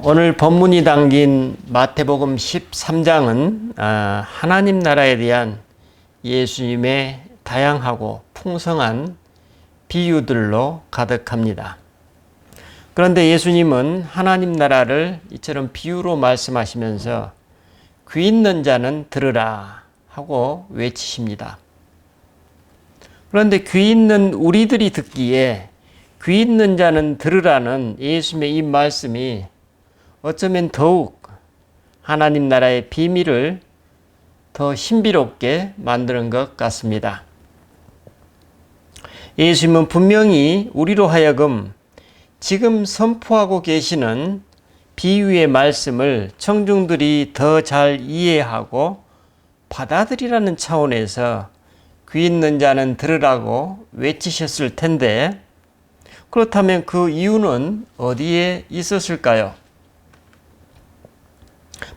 오늘 본문이 담긴 마태복음 13장은 하나님 나라에 대한 예수님의 다양하고 풍성한 비유들로 가득합니다. 그런데 예수님은 하나님 나라를 이처럼 비유로 말씀하시면서 귀 있는 자는 들으라 하고 외치십니다. 그런데 귀 있는 우리들이 듣기에 귀 있는 자는 들으라는 예수님의 이 말씀이 어쩌면 더욱 하나님 나라의 비밀을 더 신비롭게 만드는 것 같습니다. 예수님은 분명히 우리로 하여금 지금 선포하고 계시는 비유의 말씀을 청중들이 더 잘 이해하고 받아들이라는 차원에서 귀 있는 자는 들으라고 외치셨을 텐데, 그렇다면 그 이유는 어디에 있었을까요?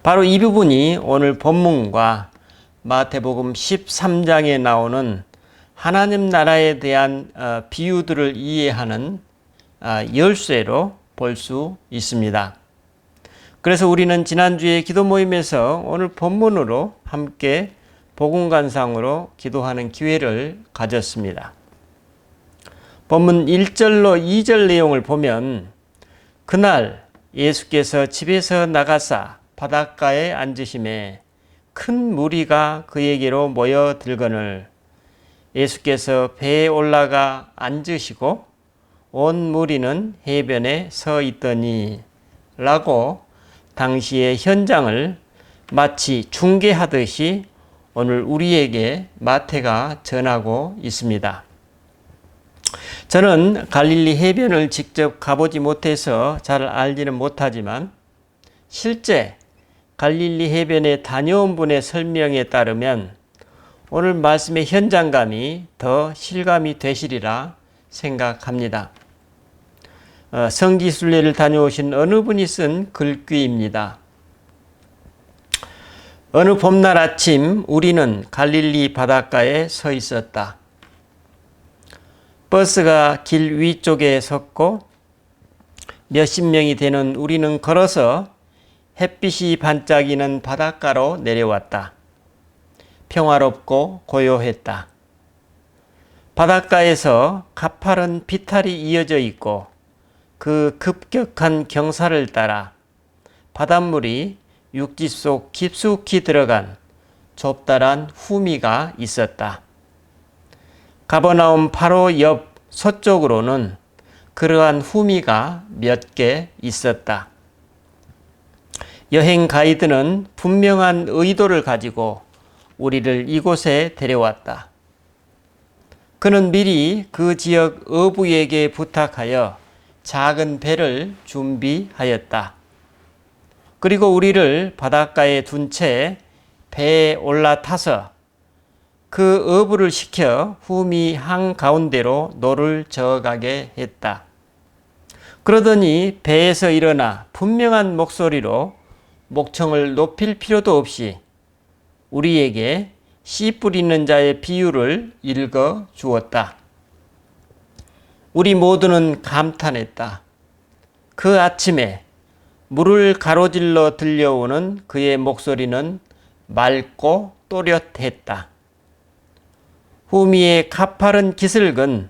바로 이 부분이 오늘 본문과 마태복음 13장에 나오는 하나님 나라에 대한 비유들을 이해하는 열쇠로 볼 수 있습니다. 그래서 우리는 지난주에 기도 모임에서 오늘 본문으로 함께 복음 감상으로 기도하는 기회를 가졌습니다. 본문 1절로 2절 내용을 보면, 그날 예수께서 집에서 나가사 바닷가에 앉으심에 큰 무리가 그에게로 모여들거늘 예수께서 배에 올라가 앉으시고 온 무리는 해변에 서 있더니 라고 당시의 현장을 마치 중계하듯이 오늘 우리에게 마태가 전하고 있습니다. 저는 갈릴리 해변을 직접 가보지 못해서 잘 알지는 못하지만 실제 갈릴리 해변에 다녀온 분의 설명에 따르면 오늘 말씀의 현장감이 더 실감이 되시리라 생각합니다. 성지순례를 다녀오신 어느 분이 쓴 글귀입니다. 어느 봄날 아침 우리는 갈릴리 바닷가에 서 있었다. 버스가 길 위쪽에 섰고 몇십 명이 되는 우리는 걸어서 햇빛이 반짝이는 바닷가로 내려왔다. 평화롭고 고요했다. 바닷가에서 가파른 비탈이 이어져 있고 그 급격한 경사를 따라 바닷물이 육지 속 깊숙이 들어간 좁다란 후미가 있었다. 가버나움 바로 옆 서쪽으로는 그러한 후미가 몇 개 있었다. 여행 가이드는 분명한 의도를 가지고 우리를 이곳에 데려왔다. 그는 미리 그 지역 어부에게 부탁하여 작은 배를 준비하였다. 그리고 우리를 바닷가에 둔 채 배에 올라타서 그 어부를 시켜 후미 한가운데로 노를 저어가게 했다. 그러더니 배에서 일어나 분명한 목소리로 목청을 높일 필요도 없이 우리에게 씨 뿌리는 자의 비유를 읽어 주었다. 우리 모두는 감탄했다. 그 아침에 물을 가로질러 들려오는 그의 목소리는 맑고 또렷했다. 후미의 가파른 기슭은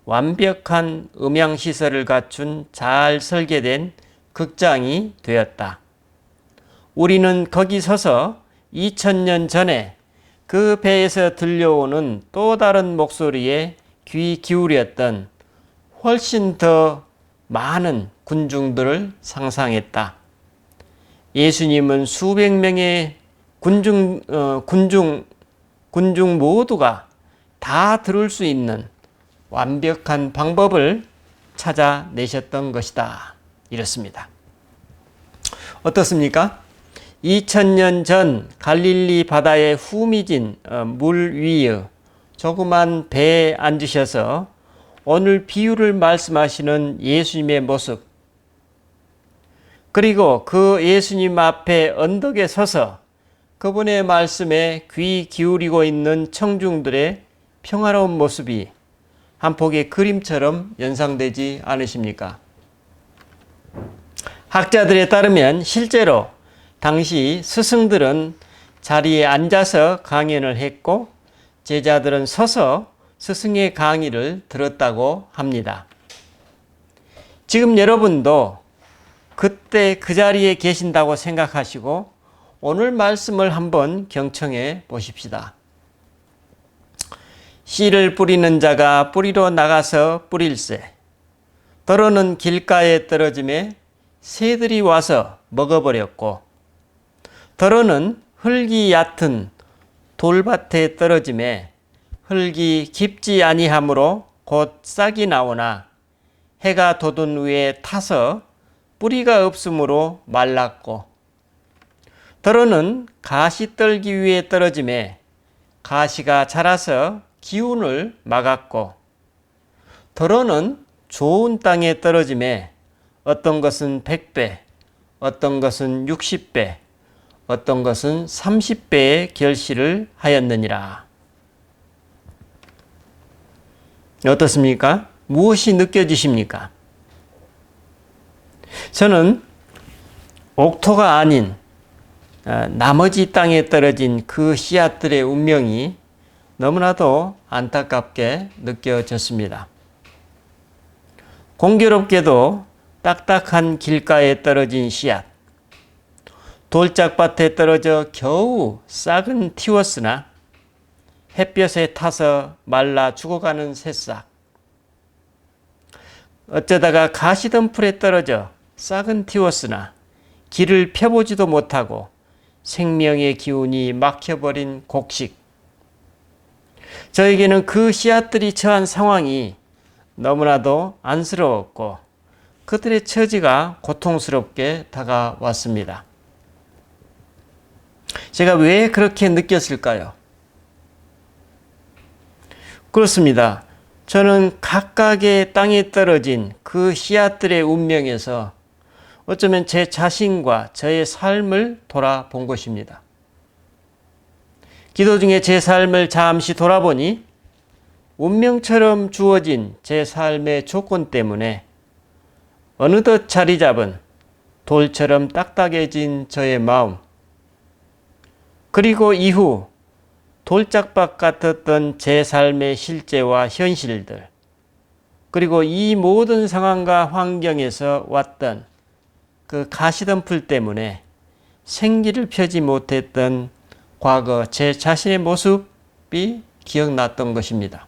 완벽한 음향시설을 갖춘 잘 설계된 극장이 되었다. 우리는 거기 서서 2000년 전에 그 배에서 들려오는 또 다른 목소리에 귀 기울였던 훨씬 더 많은 군중들을 상상했다. 예수님은 수백 명의 군중 모두가 다 들을 수 있는 완벽한 방법을 찾아내셨던 것이다. 이렇습니다. 어떻습니까? 2000년 전 갈릴리 바다의 후미진 물 위의 조그만 배에 앉으셔서 오늘 비유를 말씀하시는 예수님의 모습, 그리고 그 예수님 앞에 언덕에 서서 그분의 말씀에 귀 기울이고 있는 청중들의 평화로운 모습이 한 폭의 그림처럼 연상되지 않으십니까? 학자들에 따르면 실제로 당시 스승들은 자리에 앉아서 강연을 했고 제자들은 서서 스승의 강의를 들었다고 합니다. 지금 여러분도 그때 그 자리에 계신다고 생각하시고 오늘 말씀을 한번 경청해 보십시다. 씨를 뿌리는 자가 뿌리로 나가서 뿌릴새 더러는 길가에 떨어짐에 새들이 와서 먹어버렸고 더러는 흙이 얕은 돌밭에 떨어짐에 흙이 깊지 아니하므로 곧 싹이 나오나 해가 돋은 위에 타서 뿌리가 없으므로 말랐고 더러는 가시 떨기 위에 떨어짐에 가시가 자라서 기운을 막았고 더러는 좋은 땅에 떨어짐에 어떤 것은 100배, 어떤 것은 60배, 어떤 것은 30배의 결실을 하였느니라. 어떻습니까? 무엇이 느껴지십니까? 저는 옥토가 아닌 나머지 땅에 떨어진 그 씨앗들의 운명이 너무나도 안타깝게 느껴졌습니다. 공교롭게도 딱딱한 길가에 떨어진 씨앗, 돌짝밭에 떨어져 겨우 싹은 틔웠으나 햇볕에 타서 말라 죽어가는 새싹, 어쩌다가 가시덤불에 떨어져 싹은 틔웠으나 길을 펴보지도 못하고 생명의 기운이 막혀버린 곡식. 저에게는 그 씨앗들이 처한 상황이 너무나도 안쓰러웠고 그들의 처지가 고통스럽게 다가왔습니다. 제가 왜 그렇게 느꼈을까요? 그렇습니다. 저는 각각의 땅에 떨어진 그 씨앗들의 운명에서 어쩌면 제 자신과 저의 삶을 돌아본 것입니다. 기도 중에 제 삶을 잠시 돌아보니 운명처럼 주어진 제 삶의 조건 때문에 어느덧 자리 잡은 돌처럼 딱딱해진 저의 마음, 그리고 이후 돌짝밭 같았던 제 삶의 실제와 현실들, 그리고 이 모든 상황과 환경에서 왔던 그 가시덤불 때문에 생기를 펴지 못했던 과거 제 자신의 모습이 기억났던 것입니다.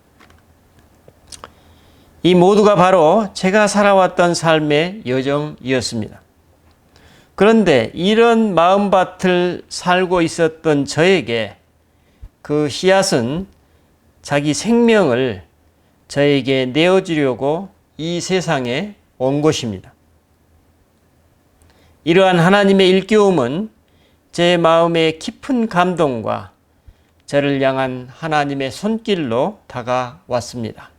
이 모두가 바로 제가 살아왔던 삶의 여정이었습니다. 그런데 이런 마음밭을 살고 있었던 저에게 그 씨앗은 자기 생명을 저에게 내어주려고 이 세상에 온 것입니다. 이러한 하나님의 일깨움은 제 마음의 깊은 감동과 저를 향한 하나님의 손길로 다가왔습니다.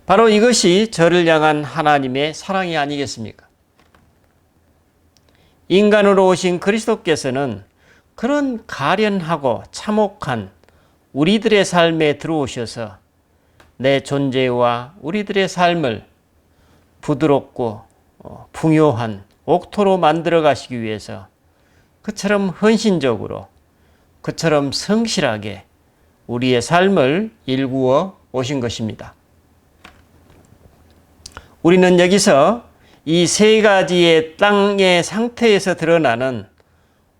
바로 이것이 저를 향한 하나님의 사랑이 아니겠습니까? 인간으로 오신 그리스도께서는 그런 가련하고 참혹한 우리들의 삶에 들어오셔서 내 존재와 우리들의 삶을 부드럽고 풍요한 옥토로 만들어 가시기 위해서 그처럼 헌신적으로, 그처럼 성실하게 우리의 삶을 일구어 오신 것입니다. 우리는 여기서 이 세 가지의 땅의 상태에서 드러나는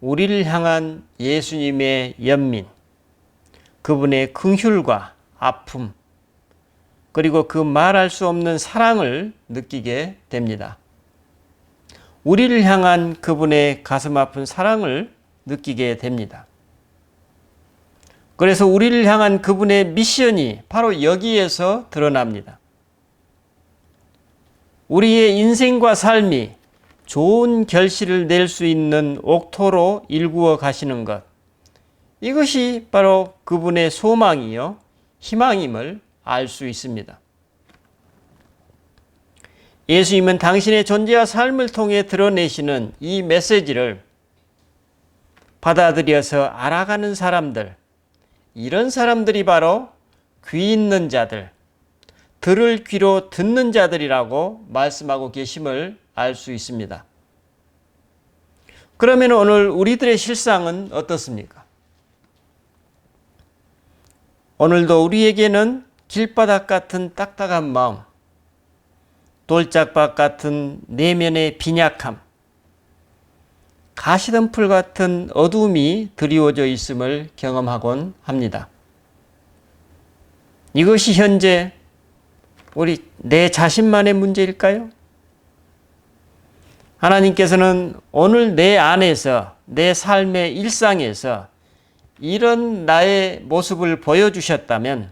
우리를 향한 예수님의 연민, 그분의 긍휼과 아픔, 그리고 그 말할 수 없는 사랑을 느끼게 됩니다. 우리를 향한 그분의 가슴 아픈 사랑을 느끼게 됩니다. 그래서 우리를 향한 그분의 미션이 바로 여기에서 드러납니다. 우리의 인생과 삶이 좋은 결실을 낼 수 있는 옥토로 일구어 가시는 것, 이것이 바로 그분의 소망이요 희망임을 알 수 있습니다. 예수님은 당신의 존재와 삶을 통해 드러내시는 이 메시지를 받아들여서 알아가는 사람들, 이런 사람들이 바로 귀 있는 자들, 들을 귀로 듣는 자들이라고 말씀하고 계심을 알 수 있습니다. 그러면 오늘 우리들의 실상은 어떻습니까? 오늘도 우리에게는 길바닥 같은 딱딱한 마음, 돌짝밭 같은 내면의 빈약함, 가시덤불 같은 어두움이 드리워져 있음을 경험하곤 합니다. 이것이 현재 내 자신만의 문제일까요? 하나님께서는 오늘 내 안에서, 내 삶의 일상에서 이런 나의 모습을 보여주셨다면,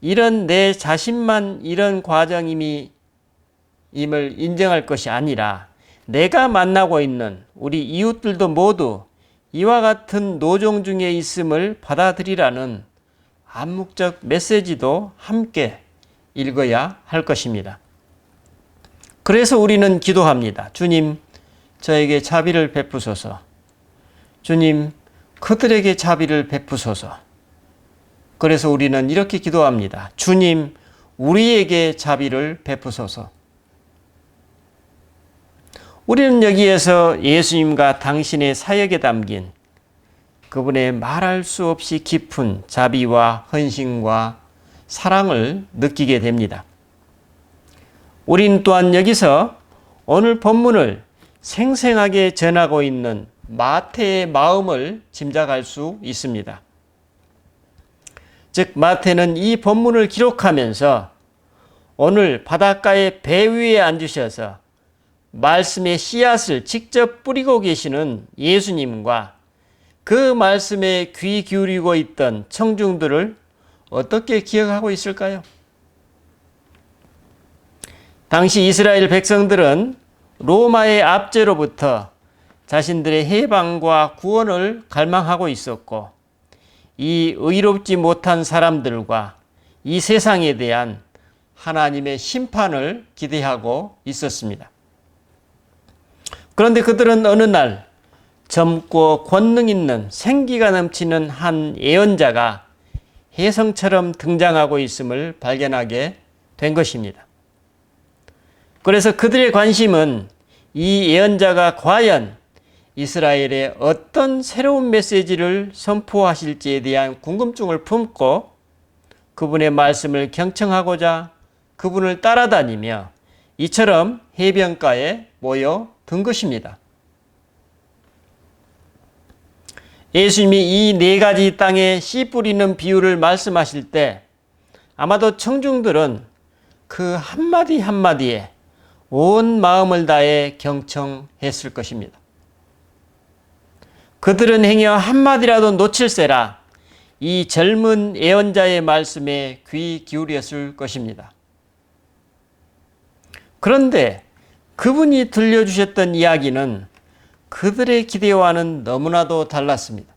이런 내 자신만 이런 과정임을 인정할 것이 아니라 내가 만나고 있는 우리 이웃들도 모두 이와 같은 노정 중에 있음을 받아들이라는 암묵적 메시지도 함께 읽어야 할 것입니다. 그래서 우리는 기도합니다. 주님, 저에게 자비를 베푸소서. 주님, 그들에게 자비를 베푸소서. 그래서 우리는 이렇게 기도합니다. 주님, 우리에게 자비를 베푸소서. 우리는 여기에서 예수님과 당신의 사역에 담긴 그분의 말할 수 없이 깊은 자비와 헌신과 사랑을 느끼게 됩니다. 우린 또한 여기서 오늘 본문을 생생하게 전하고 있는 마태의 마음을 짐작할 수 있습니다. 즉, 마태는 이 본문을 기록하면서 오늘 바닷가의 배 위에 앉으셔서 말씀의 씨앗을 직접 뿌리고 계시는 예수님과 그 말씀에 귀 기울이고 있던 청중들을 어떻게 기억하고 있을까요? 당시 이스라엘 백성들은 로마의 압제로부터 자신들의 해방과 구원을 갈망하고 있었고, 이 의롭지 못한 사람들과 이 세상에 대한 하나님의 심판을 기대하고 있었습니다. 그런데 그들은 어느 날 젊고 권능 있는 생기가 넘치는 한 예언자가 혜성처럼 등장하고 있음을 발견하게 된 것입니다. 그래서 그들의 관심은 이 예언자가 과연 이스라엘에 어떤 새로운 메시지를 선포하실지에 대한 궁금증을 품고 그분의 말씀을 경청하고자 그분을 따라다니며 이처럼 해변가에 모여든 것입니다. 예수님이 이 네 가지 땅에 씨 뿌리는 비유를 말씀하실 때 아마도 청중들은 그 한마디 한마디에 온 마음을 다해 경청했을 것입니다. 그들은 행여 한마디라도 놓칠세라 이 젊은 예언자의 말씀에 귀 기울였을 것입니다. 그런데 그분이 들려주셨던 이야기는 그들의 기대와는 너무나도 달랐습니다.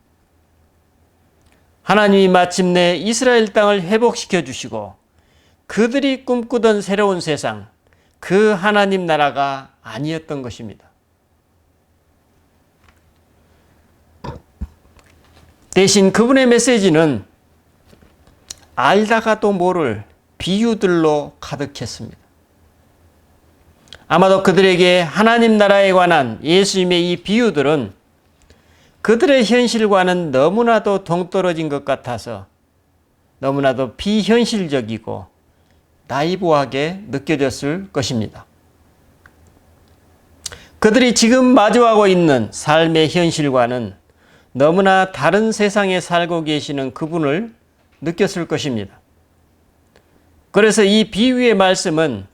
하나님이 마침내 이스라엘 땅을 회복시켜 주시고 그들이 꿈꾸던 새로운 세상, 그 하나님 나라가 아니었던 것입니다. 대신 그분의 메시지는 알다가도 모를 비유들로 가득했습니다. 아마도 그들에게 하나님 나라에 관한 예수님의 이 비유들은 그들의 현실과는 너무나도 동떨어진 것 같아서 너무나도 비현실적이고 나이브하게 느껴졌을 것입니다. 그들이 지금 마주하고 있는 삶의 현실과는 너무나 다른 세상에 살고 계시는 그분을 느꼈을 것입니다. 그래서 이 비유의 말씀은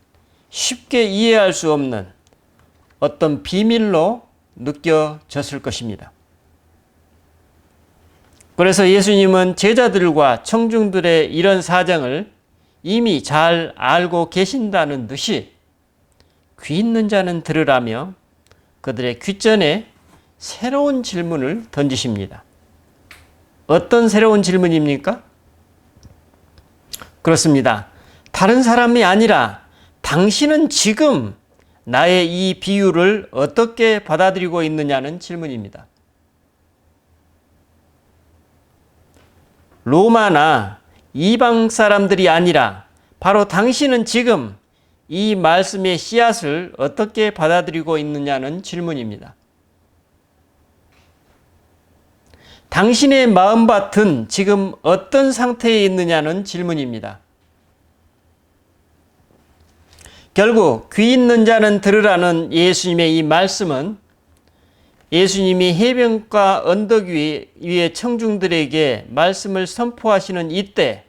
쉽게 이해할 수 없는 어떤 비밀로 느껴졌을 것입니다. 그래서 예수님은 제자들과 청중들의 이런 사정을 이미 잘 알고 계신다는 듯이 귀 있는 자는 들으라며 그들의 귓전에 새로운 질문을 던지십니다. 어떤 새로운 질문입니까? 그렇습니다. 다른 사람이 아니라 당신은 지금 나의 이 비유를 어떻게 받아들이고 있느냐는 질문입니다. 로마나 이방 사람들이 아니라 바로 당신은 지금 이 말씀의 씨앗을 어떻게 받아들이고 있느냐는 질문입니다. 당신의 마음밭은 지금 어떤 상태에 있느냐는 질문입니다. 결국 귀 있는 자는 들으라는 예수님의 이 말씀은 예수님이 해변가 언덕 위에 청중들에게 말씀을 선포하시는 이때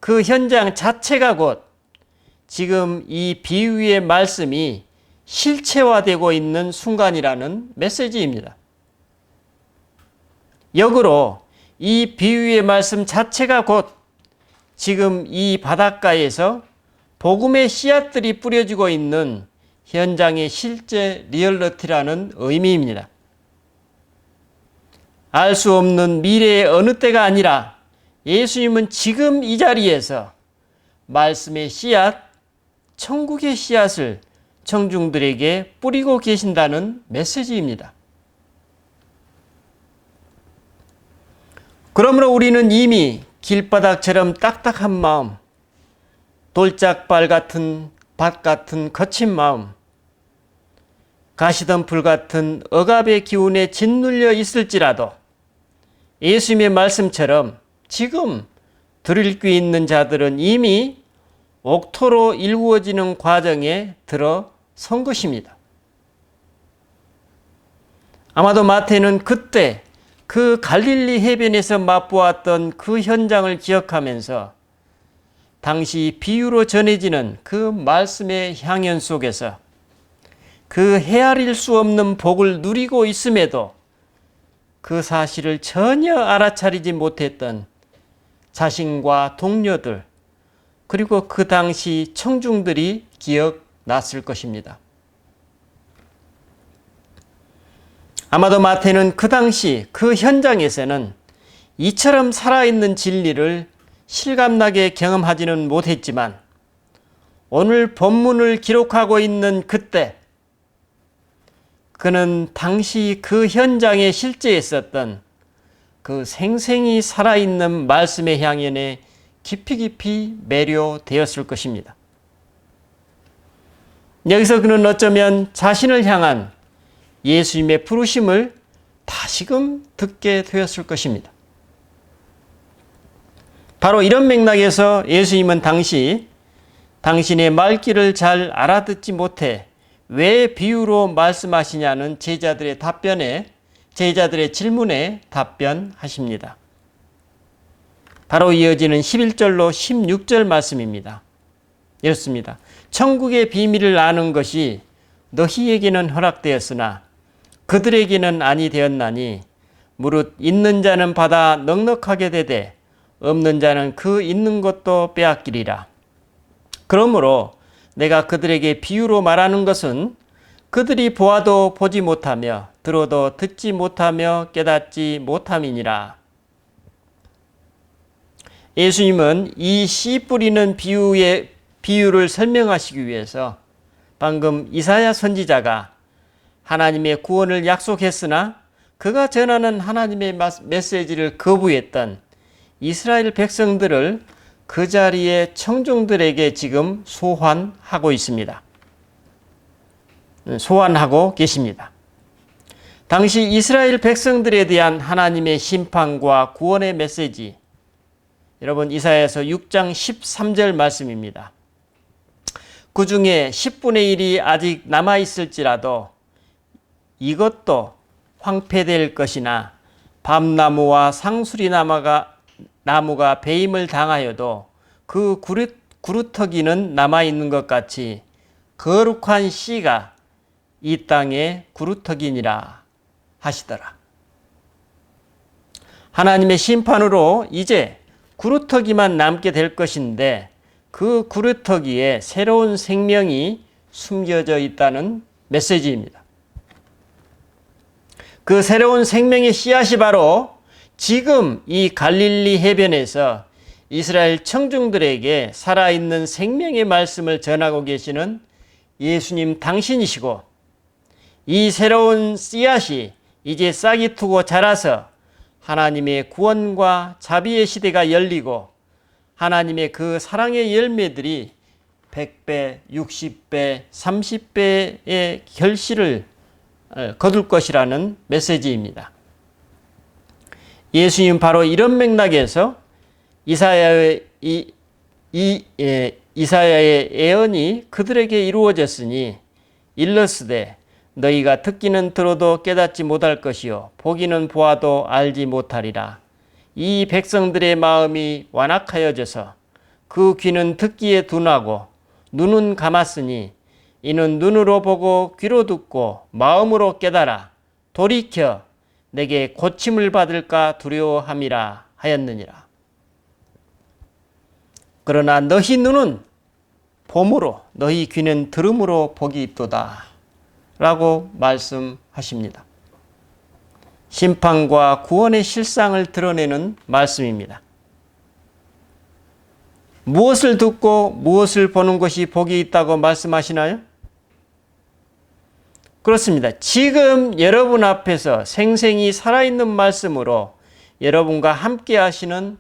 그 현장 자체가 곧 지금 이 비유의 말씀이 실체화되고 있는 순간이라는 메시지입니다. 역으로 이 비유의 말씀 자체가 곧 지금 이 바닷가에서 복음의 씨앗들이 뿌려지고 있는 현장의 실제 리얼리티라는 의미입니다. 알 수 없는 미래의 어느 때가 아니라 예수님은 지금 이 자리에서 말씀의 씨앗, 천국의 씨앗을 청중들에게 뿌리고 계신다는 메시지입니다. 그러므로 우리는 이미 길바닥처럼 딱딱한 마음, 돌짝발 같은 밭 같은 거친 마음, 가시덤불 같은 억압의 기운에 짓눌려 있을지라도 예수님의 말씀처럼 지금 들을 귀 있는 자들은 이미 옥토로 일구어지는 과정에 들어선 것입니다. 아마도 마태는 그때 그 갈릴리 해변에서 맛보았던 그 현장을 기억하면서 당시 비유로 전해지는 그 말씀의 향연 속에서 그 헤아릴 수 없는 복을 누리고 있음에도 그 사실을 전혀 알아차리지 못했던 자신과 동료들 그리고 그 당시 청중들이 기억났을 것입니다. 아마도 마태는 그 당시 그 현장에서는 이처럼 살아있는 진리를 실감나게 경험하지는 못했지만 오늘 본문을 기록하고 있는 그때 그는 당시 그 현장에 실제 있었던 그 생생히 살아있는 말씀의 향연에 깊이 매료되었을 것입니다. 여기서 그는 어쩌면 자신을 향한 예수님의 부르심을 다시금 듣게 되었을 것입니다. 바로 이런 맥락에서 예수님은 당시 당신의 말귀를 잘 알아듣지 못해 왜 비유로 말씀하시냐는 제자들의 질문에 답변하십니다. 바로 이어지는 11절로 16절 말씀입니다. 이렇습니다. 천국의 비밀을 아는 것이 너희에게는 허락되었으나 그들에게는 아니 되었나니 무릇 있는 자는 받아 넉넉하게 되되 없는 자는 그 있는 것도 빼앗기리라. 그러므로 내가 그들에게 비유로 말하는 것은 그들이 보아도 보지 못하며 들어도 듣지 못하며 깨닫지 못함이니라. 예수님은 이 씨 뿌리는 비유를 설명하시기 위해서 방금 이사야 선지자가 하나님의 구원을 약속했으나 그가 전하는 하나님의 메시지를 거부했던 이스라엘 백성들을 그 자리에 청중들에게 지금 소환하고 있습니다. 소환하고 계십니다. 당시 이스라엘 백성들에 대한 하나님의 심판과 구원의 메시지, 여러분 이사야서 6장 13절 말씀입니다. 그 중에 10분의 1이 아직 남아있을지라도 이것도 황폐될 것이나 밤나무와 상수리 나무가 배임을 당하여도 그 구루터기는 남아있는 것 같이 거룩한 씨가 이 땅의 구루터기니라 하시더라. 하나님의 심판으로 이제 구루터기만 남게 될 것인데 그 구루터기에 새로운 생명이 숨겨져 있다는 메시지입니다. 그 새로운 생명의 씨앗이 바로 지금 이 갈릴리 해변에서 이스라엘 청중들에게 살아있는 생명의 말씀을 전하고 계시는 예수님 당신이시고, 이 새로운 씨앗이 이제 싹이 트고 자라서 하나님의 구원과 자비의 시대가 열리고 하나님의 그 사랑의 열매들이 100배, 60배, 30배의 결실을 거둘 것이라는 메시지입니다. 예수님은 바로 이런 맥락에서 이사야의 예언이 그들에게 이루어졌으니 일러스되 너희가 듣기는 들어도 깨닫지 못할 것이요 보기는 보아도 알지 못하리라. 이 백성들의 마음이 완악하여져서 그 귀는 듣기에 둔하고 눈은 감았으니 이는 눈으로 보고 귀로 듣고 마음으로 깨달아 돌이켜 내게 고침을 받을까 두려워함이라 하였느니라. 그러나 너희 눈은 봄으로 너희 귀는 들음으로 복이 있도다 라고 말씀하십니다. 심판과 구원의 실상을 드러내는 말씀입니다. 무엇을 듣고 무엇을 보는 것이 복이 있다고 말씀하시나요? 그렇습니다. 지금 여러분 앞에서 생생히 살아있는 말씀으로 여러분과 함께 하시는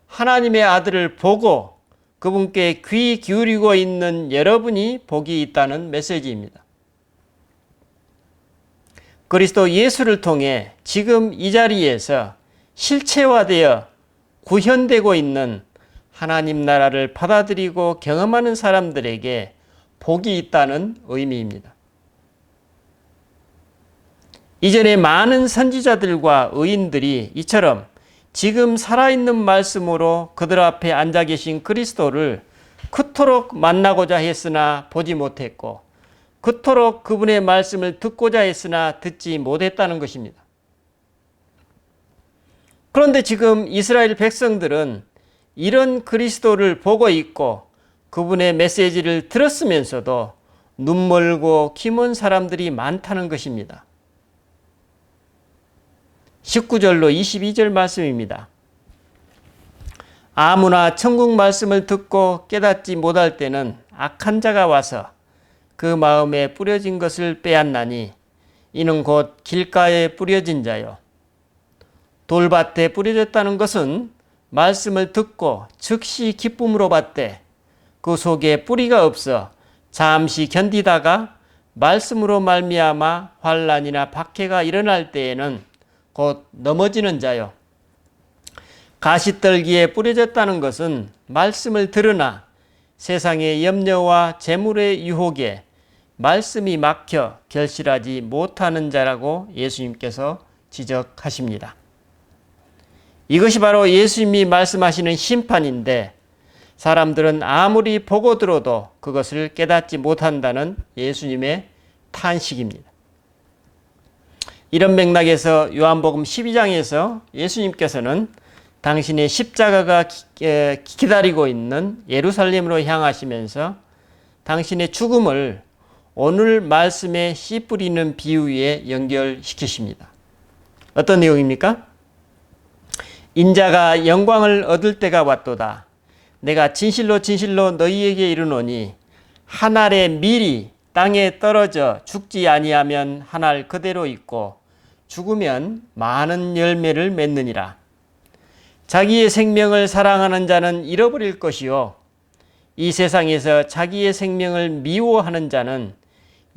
하나님의 아들을 보고 그분께 귀 기울이고 있는 여러분이 복이 있다는 메시지입니다. 그리스도 예수를 통해 지금 이 자리에서 실체화되어 구현되고 있는 하나님 나라를 받아들이고 경험하는 사람들에게 복이 있다는 의미입니다. 이전에 많은 선지자들과 의인들이 이처럼 지금 살아있는 말씀으로 그들 앞에 앉아 계신 그리스도를 그토록 만나고자 했으나 보지 못했고 그토록 그분의 말씀을 듣고자 했으나 듣지 못했다는 것입니다. 그런데 지금 이스라엘 백성들은 이런 그리스도를 보고 있고 그분의 메시지를 들었으면서도 눈멀고 귀먼 사람들이 많다는 것입니다. 19절로 22절 말씀입니다. 아무나 천국 말씀을 듣고 깨닫지 못할 때는 악한 자가 와서 그 마음에 뿌려진 것을 빼앗나니 이는 곧 길가에 뿌려진 자요. 돌밭에 뿌려졌다는 것은 말씀을 듣고 즉시 기쁨으로 받되 그 속에 뿌리가 없어 잠시 견디다가 말씀으로 말미암아 환난이나 박해가 일어날 때에는 곧 넘어지는 자요. 가시떨기에 뿌려졌다는 것은 말씀을 들으나 세상의 염려와 재물의 유혹에 말씀이 막혀 결실하지 못하는 자라고 예수님께서 지적하십니다. 이것이 바로 예수님이 말씀하시는 심판인데 사람들은 아무리 보고 들어도 그것을 깨닫지 못한다는 예수님의 탄식입니다. 이런 맥락에서 요한복음 12장에서 예수님께서는 당신의 십자가가 기다리고 있는 예루살렘으로 향하시면서 당신의 죽음을 오늘 말씀에 씨 뿌리는 비유에 연결시키십니다. 어떤 내용입니까? 인자가 영광을 얻을 때가 왔도다. 내가 진실로 진실로 너희에게 이르노니 한 알의 밀이 땅에 떨어져 죽지 아니하면 한 알 그대로 있고 죽으면 많은 열매를 맺느니라. 자기의 생명을 사랑하는 자는 잃어버릴 것이요 이 세상에서 자기의 생명을 미워하는 자는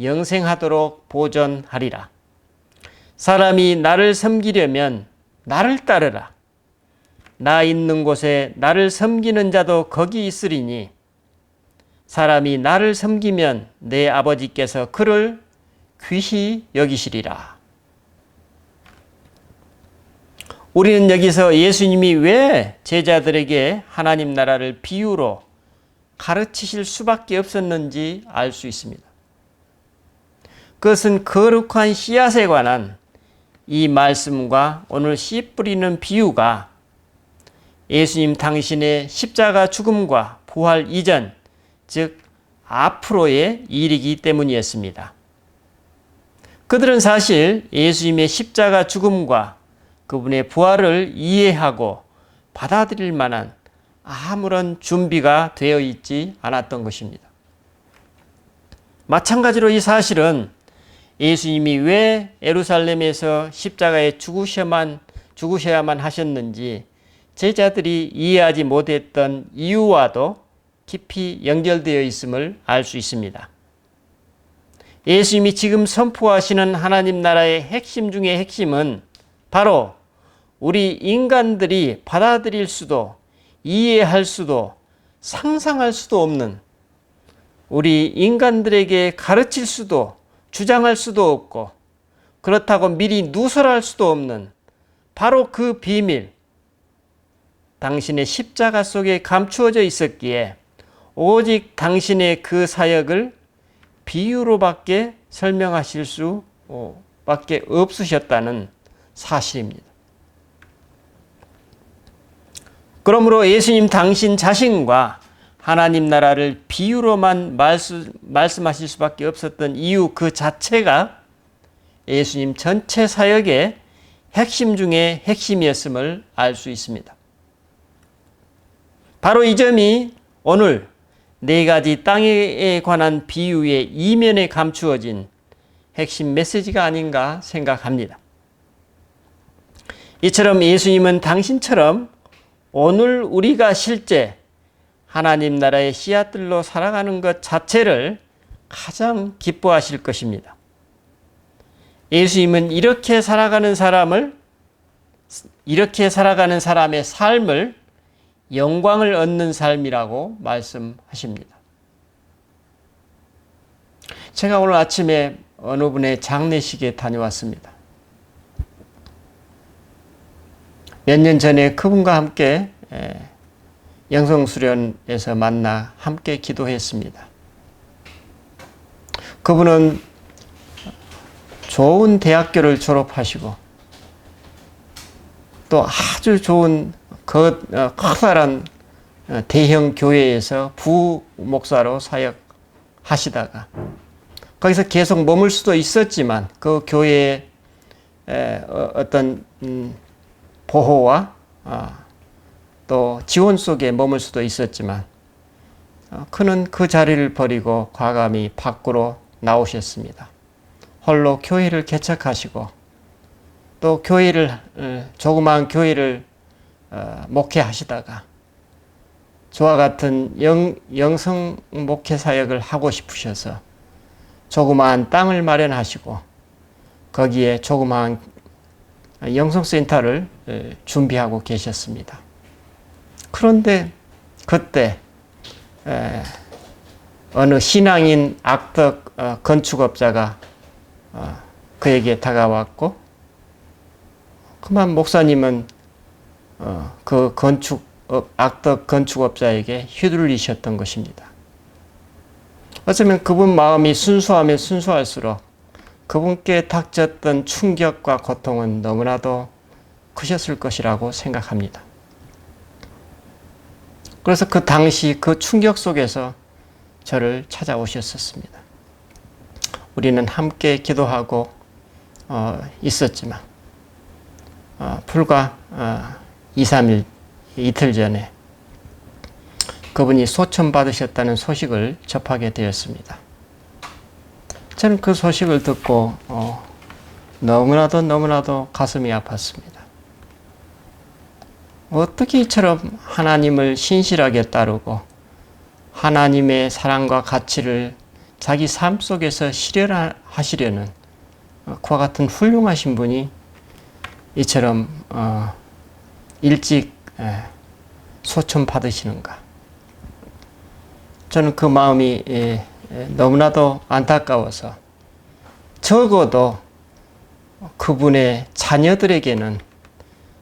영생하도록 보존하리라. 사람이 나를 섬기려면 나를 따르라. 나 있는 곳에 나를 섬기는 자도 거기 있으리니 사람이 나를 섬기면 내 아버지께서 그를 귀히 여기시리라. 우리는 여기서 예수님이 왜 제자들에게 하나님 나라를 비유로 가르치실 수밖에 없었는지 알 수 있습니다. 그것은 거룩한 씨앗에 관한 이 말씀과 오늘 씨 뿌리는 비유가 예수님 당신의 십자가 죽음과 부활 이전, 즉 앞으로의 일이기 때문이었습니다. 그들은 사실 예수님의 십자가 죽음과 그분의 부활을 이해하고 받아들일 만한 아무런 준비가 되어 있지 않았던 것입니다. 마찬가지로 이 사실은 예수님이 왜 예루살렘에서 십자가에 죽으셔야만 하셨는지 제자들이 이해하지 못했던 이유와도 깊이 연결되어 있음을 알 수 있습니다. 예수님이 지금 선포하시는 하나님 나라의 핵심 중의 핵심은 바로 우리 인간들이 받아들일 수도 이해할 수도 상상할 수도 없는, 우리 인간들에게 가르칠 수도 주장할 수도 없고 그렇다고 미리 누설할 수도 없는 바로 그 비밀, 당신의 십자가 속에 감추어져 있었기에 오직 당신의 그 사역을 비유로밖에 설명하실 수밖에 없으셨다는 사실입니다. 그러므로 예수님 당신 자신과 하나님 나라를 비유로만 말씀하실 수밖에 없었던 이유 그 자체가 예수님 전체 사역의 핵심 중의 핵심이었음을 알 수 있습니다. 바로 이 점이 오늘 네 가지 땅에 관한 비유의 이면에 감추어진 핵심 메시지가 아닌가 생각합니다. 이처럼 예수님은 당신처럼 오늘 우리가 실제 하나님 나라의 씨앗들로 살아가는 것 자체를 가장 기뻐하실 것입니다. 예수님은 이렇게 살아가는 사람의 삶을 영광을 얻는 삶이라고 말씀하십니다. 제가 오늘 아침에 어느 분의 장례식에 다녀왔습니다. 몇 년 전에 그분과 함께 영성수련에서 만나 함께 기도했습니다. 그분은 좋은 대학교를 졸업하시고 또 아주 좋은 커다란 대형 교회에서 부목사로 사역하시다가 거기서 계속 머물 수도 있었지만 그 교회의 어떤 보호와 또 지원 속에 머물 수도 있었지만 그는 그 자리를 버리고 과감히 밖으로 나오셨습니다. 홀로 교회를 개척하시고 또 조그마한 교회를 목회하시다가 저와 같은 영성 목회 사역을 하고 싶으셔서 조그마한 땅을 마련하시고 거기에 조그마한 영성센터를 준비하고 계셨습니다. 그런데 그때 어느 신앙인 악덕 건축업자가 그에게 다가왔고 그만 목사님은 그 악덕 건축업자에게 휘둘리셨던 것입니다. 어쩌면 그분 마음이 순수하면 순수할수록 그분께 닥쳤던 충격과 고통은 너무나도 크셨을 것이라고 생각합니다. 그래서 그 당시 그 충격 속에서 저를 찾아오셨었습니다. 우리는 함께 기도하고 있었지만 불과 2, 3일 이틀 전에 그분이 소천 받으셨다는 소식을 접하게 되었습니다. 저는 그 소식을 듣고 너무나도 가슴이 아팠습니다. 어떻게 이처럼 하나님을 신실하게 따르고 하나님의 사랑과 가치를 자기 삶 속에서 실현하시려는 그와 같은 훌륭하신 분이 이처럼 일찍 소천 받으시는가. 저는 그 마음이 너무나도 안타까워서 적어도 그분의 자녀들에게는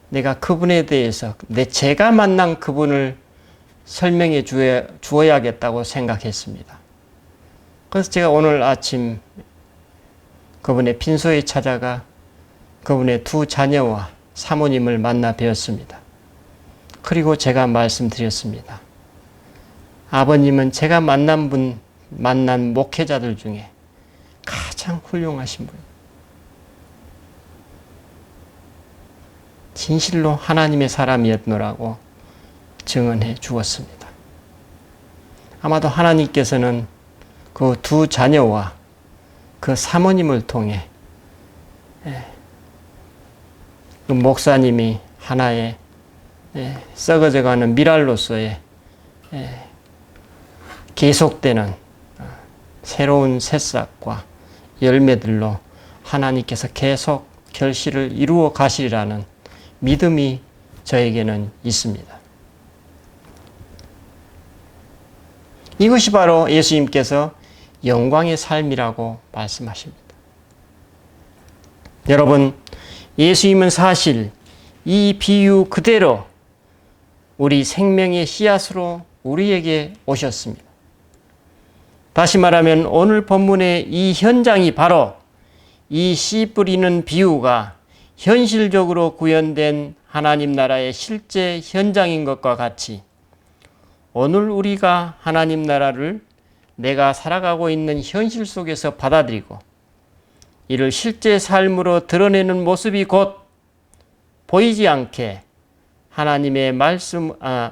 내가 그분에 대해서 제가 만난 그분을 설명해 주어야겠다고 생각했습니다. 그래서 제가 오늘 아침 그분의 빈소에 찾아가 그분의 두 자녀와 사모님을 만나 뵈었습니다. 그리고 제가 말씀드렸습니다. 아버님은 제가 만난 목회자들 중에 가장 훌륭하신 분. 진실로 하나님의 사람이었노라고 증언해 주었습니다. 아마도 하나님께서는 그 두 자녀와 그 사모님을 통해 그 목사님이 하나의 썩어져가는 미랄로서의 계속되는 새로운 새싹과 열매들로 하나님께서 계속 결실을 이루어 가시리라는 믿음이 저에게는 있습니다. 이것이 바로 예수님께서 영광의 삶이라고 말씀하십니다. 여러분, 예수님은 사실 이 비유 그대로 우리 생명의 씨앗으로 우리에게 오셨습니다. 다시 말하면 오늘 본문의 이 현장이 바로 이 씨 뿌리는 비유가 현실적으로 구현된 하나님 나라의 실제 현장인 것과 같이 오늘 우리가 하나님 나라를 내가 살아가고 있는 현실 속에서 받아들이고 이를 실제 삶으로 드러내는 모습이 곧 보이지 않게 하나님의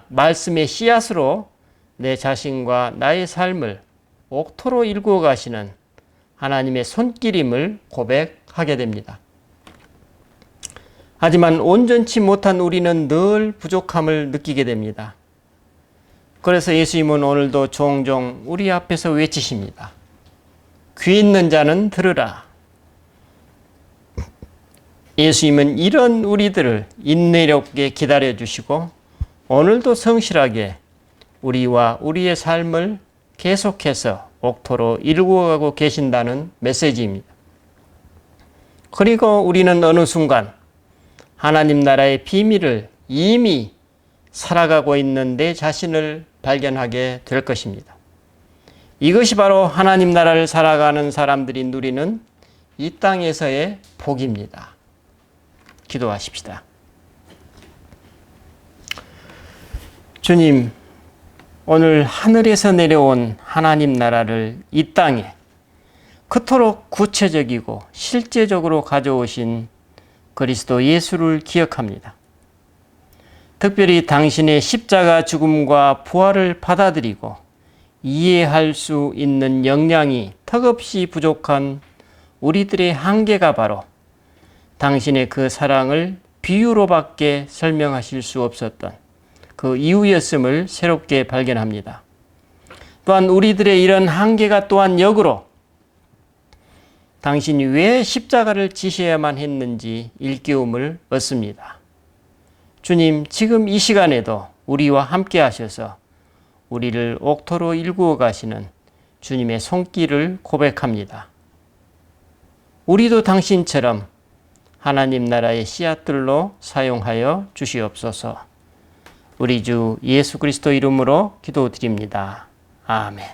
말씀의 씨앗으로 내 자신과 나의 삶을 옥토로 일구어 가시는 하나님의 손길임을 고백하게 됩니다. 하지만 온전치 못한 우리는 늘 부족함을 느끼게 됩니다. 그래서 예수님은 오늘도 종종 우리 앞에서 외치십니다. 귀 있는 자는 들으라. 예수님은 이런 우리들을 인내롭게 기다려주시고 오늘도 성실하게 우리와 우리의 삶을 계속해서 옥토로 이루어가고 계신다는 메시지입니다. 그리고 우리는 어느 순간 하나님 나라의 비밀을 이미 살아가고 있는 내 자신을 발견하게 될 것입니다. 이것이 바로 하나님 나라를 살아가는 사람들이 누리는 이 땅에서의 복입니다. 기도하십시다. 주님, 오늘 하늘에서 내려온 하나님 나라를 이 땅에 그토록 구체적이고 실제적으로 가져오신 그리스도 예수를 기억합니다. 특별히 당신의 십자가 죽음과 부활을 받아들이고 이해할 수 있는 역량이 턱없이 부족한 우리들의 한계가 바로 당신의 그 사랑을 비유로밖에 설명하실 수 없었던 그 이유였음을 새롭게 발견합니다. 또한 우리들의 이런 한계가 또한 역으로 당신이 왜 십자가를 지셔야만 했는지 일깨움을 얻습니다. 주님, 지금 이 시간에도 우리와 함께 하셔서 우리를 옥토로 일구어 가시는 주님의 손길을 고백합니다. 우리도 당신처럼 하나님 나라의 씨앗들로 사용하여 주시옵소서. 우리 주 예수 그리스도 이름으로 기도드립니다. 아멘.